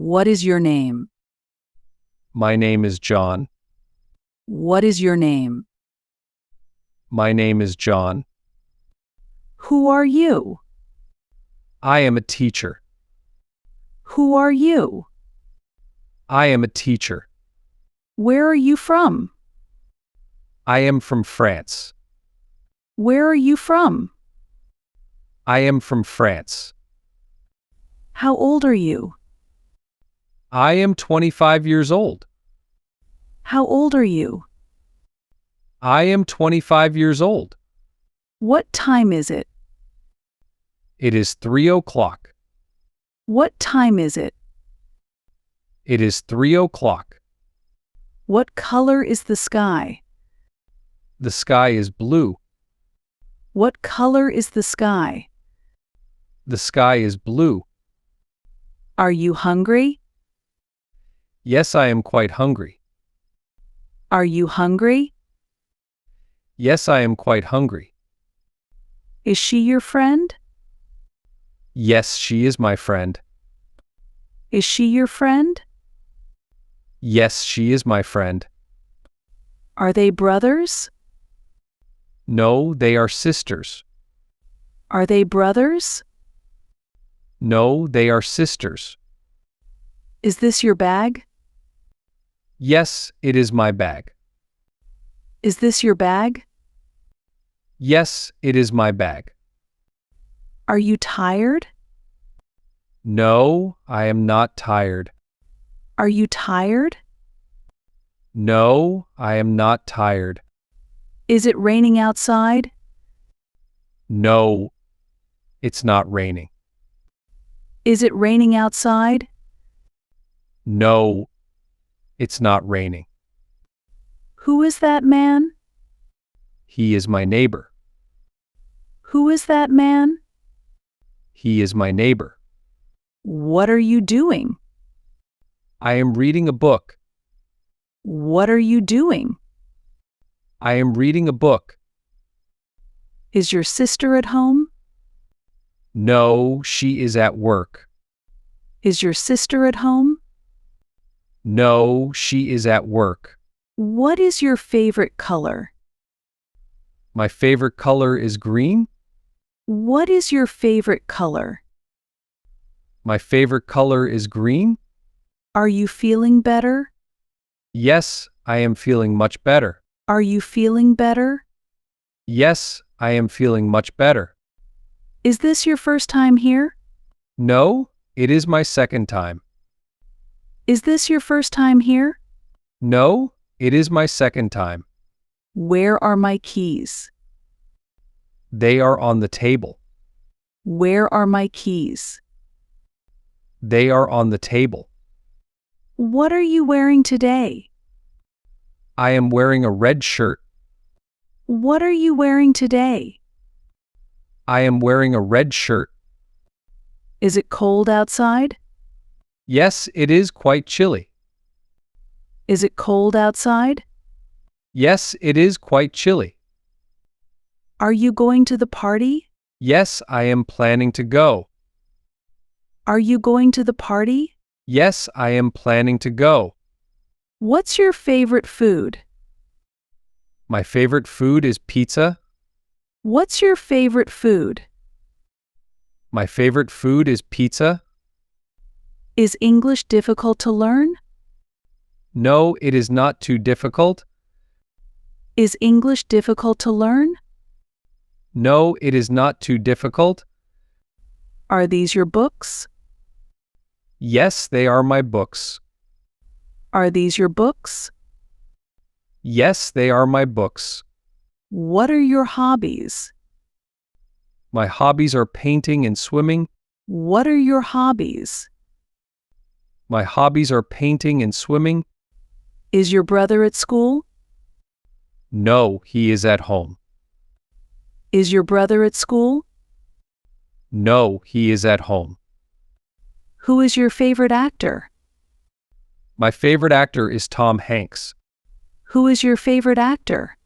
What is your name? My name is John. What is your name? My name is John. Who are you? I am a teacher. Who are you? I am a teacher. Where are you from? I am from France. Where are you from? I am from France. How old are you? I am 25 years old. How old are you? I am 25 years old. What time is it? It is 3 o'clock. What time is it? It is 3 o'clock. What color is the sky? The sky is blue. What color is the sky? The sky is blue. Are you hungry? Yes, I am quite hungry. Are you hungry? Yes, I am quite hungry. Is she your friend? Yes, she is my friend. Is she your friend? Yes, she is my friend. Are they brothers? No, they are sisters. Are they brothers? No, they are sisters. Is this your bag? Yes, it is my bag. Is this your bag? Yes, it is my bag. Are you tired? No, I am not tired. Are you tired? No, I am not tired. Is it raining outside? No, it's not raining. Is it raining outside? No, it's not raining. Who is that man? He is my neighbor. Who is that man? He is my neighbor. What are you doing? I am reading a book. What are you doing? I am reading a book. Is your sister at home? No, she is at work. Is your sister at home? No, she is at work. What is your favorite color? My favorite color is green. What is your favorite color? My favorite color is green. Are you feeling better? Yes, I am feeling much better. Are you feeling better? Yes, I am feeling much better. Is this your first time here? No, it is my second time. Is this your first time here? No, it is my second time. Where are my keys? They are on the table. Where are my keys? They are on the table. What are you wearing today? I am wearing a red shirt. What are you wearing today? I am wearing a red shirt. Is it cold outside? Yes, it is quite chilly. Is it cold outside? Yes, it is quite chilly. Are you going to the party? Yes, I am planning to go. Are you going to the party? Yes, I am planning to go. What's your favorite food? My favorite food is pizza. What's your favorite food? My favorite food is pizza. Is English difficult to learn? No, it is not too difficult. Is English difficult to learn? No, it is not too difficult. Are these your books? Yes, they are my books. Are these your books? Yes, they are my books. What are your hobbies? My hobbies are painting and swimming. What are your hobbies? My hobbies are painting and swimming. Is your brother at school? No, he is at home. Is your brother at school? No, he is at home. Who is your favorite actor? My favorite actor is Tom Hanks. Who is your favorite actor?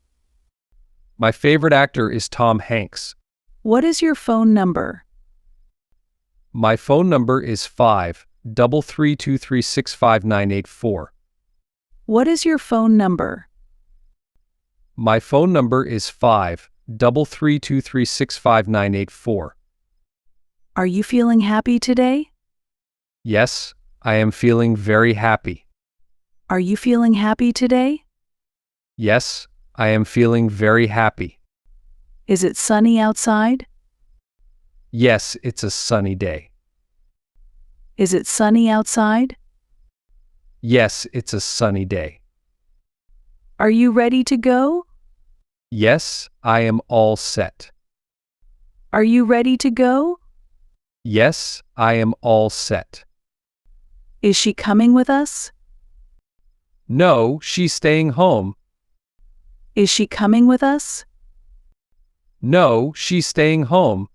My favorite actor is Tom Hanks. What is your phone number? My phone number is 5 533265984. What is your phone number? My phone number is 533265984. Are you feeling happy today? Yes, I am feeling very happy. Are you feeling happy today? Yes, I am feeling very happy. Is it sunny outside? Yes, it's a sunny day. Is it sunny outside? Yes, it's a sunny day. Are you ready to go? Yes, I am all set. Are you ready to go? Yes, I am all set. Is she coming with us? No, she's staying home. Is she coming with us? No, she's staying home.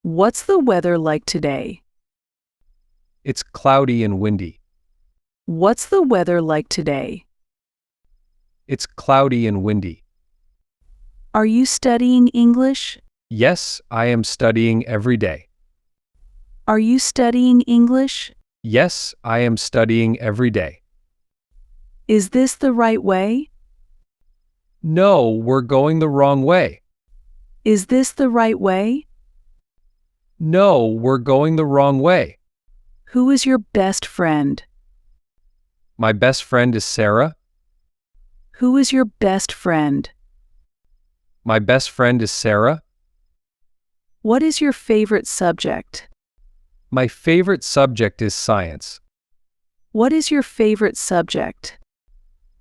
What's the weather like today? It's cloudy and windy. What's the weather like today? It's cloudy and windy. Are you studying English? Yes, I am studying every day. Are you studying English? Yes, I am studying every day. Is this the right way? No, we're going the wrong way. Is this the right way? No, we're going the wrong way. Who is your best friend? My best friend is Sarah. Who is your best friend? My best friend is Sarah. What is your favorite subject? My favorite subject is science. What is your favorite subject?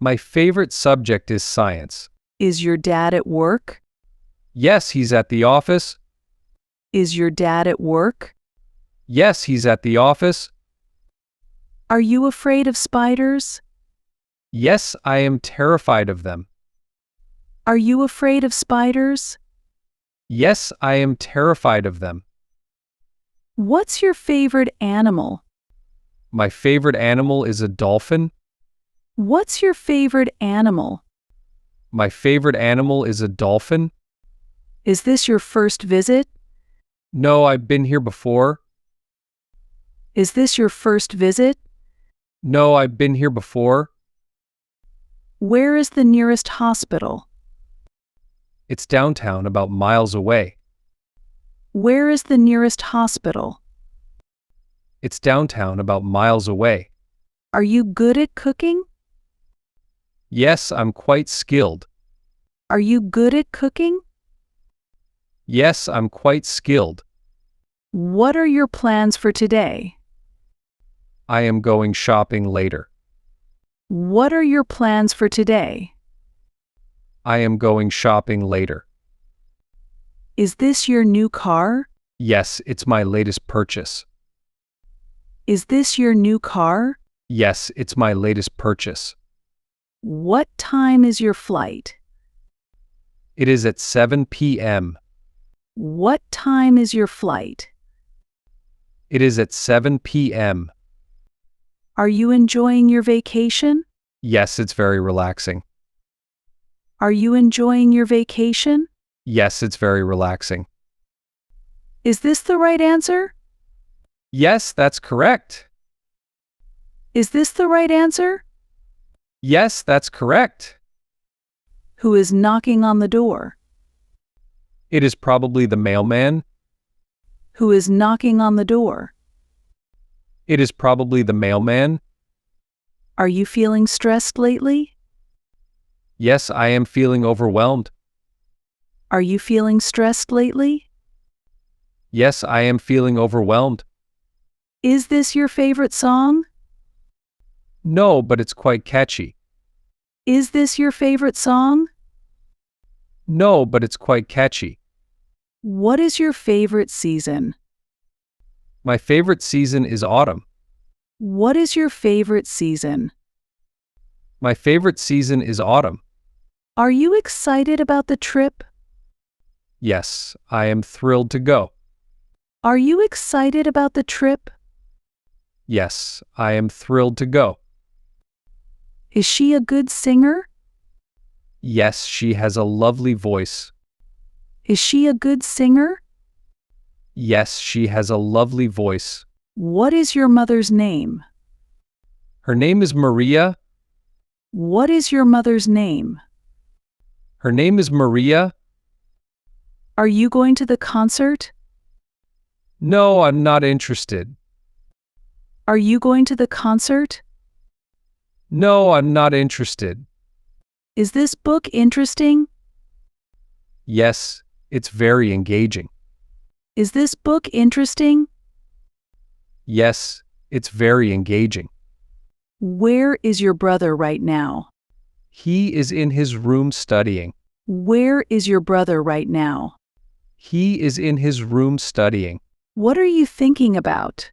My favorite subject is science. Is your dad at work? Yes, he's at the office. Is your dad at work? Yes, he's at the office. Are you afraid of spiders? Yes, I am terrified of them. Are you afraid of spiders? Yes, I am terrified of them. What's your favorite animal? My favorite animal is a dolphin. What's your favorite animal? My favorite animal is a dolphin. Is this your first visit? No, I've been here before. Is this your first visit? No, I've been here before. Where is the nearest hospital? It's downtown, about miles away. Where is the nearest hospital? It's downtown, about miles away. Are you good at cooking? Yes, I'm quite skilled. Are you good at cooking? Yes, I'm quite skilled. What are your plans for today? I am going shopping later. What are your plans for today? I am going shopping later. Is this your new car? Yes, it's my latest purchase. Is this your new car? Yes, it's my latest purchase. What time is your flight? It is at 7 p.m. What time is your flight? It is at 7 p.m. Are you enjoying your vacation? Yes, it's very relaxing. Are you enjoying your vacation? Yes, it's very relaxing. Is this the right answer? Yes, that's correct. Is this the right answer? Yes, that's correct. Who is knocking on the door? It is probably the mailman. Who is knocking on the door? It is probably the mailman. Are you feeling stressed lately? Yes, I am feeling overwhelmed. Are you feeling stressed lately? Yes, I am feeling overwhelmed. Is this your favorite song? No, but it's quite catchy. Is this your favorite song? No, but it's quite catchy. What is your favorite season? My favorite season is autumn. What is your favorite season? My favorite season is autumn. Are you excited about the trip? Yes, I am thrilled to go. Are you excited about the trip? Yes, I am thrilled to go. Is she a good singer? Yes, she has a lovely voice. Is she a good singer? Yes, she has a lovely voice. What is your mother's name? Her name is Maria. What is your mother's name? Her name is Maria. Are you going to the concert? No, I'm not interested. Are you going to the concert? No, I'm not interested. Is this book interesting? Yes, it's very engaging. Is this book interesting? Yes, it's very engaging. Where is your brother right now? He is in his room studying. Where is your brother right now? He is in his room studying. What are you thinking about?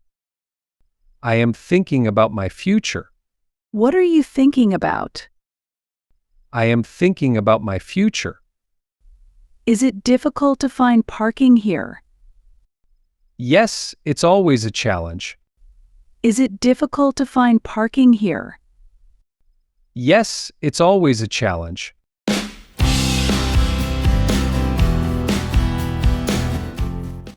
I am thinking about my future. What are you thinking about? I am thinking about my future. Is it difficult to find parking here? Yes, it's always a challenge. Is it difficult to find parking here? Yes, it's always a challenge.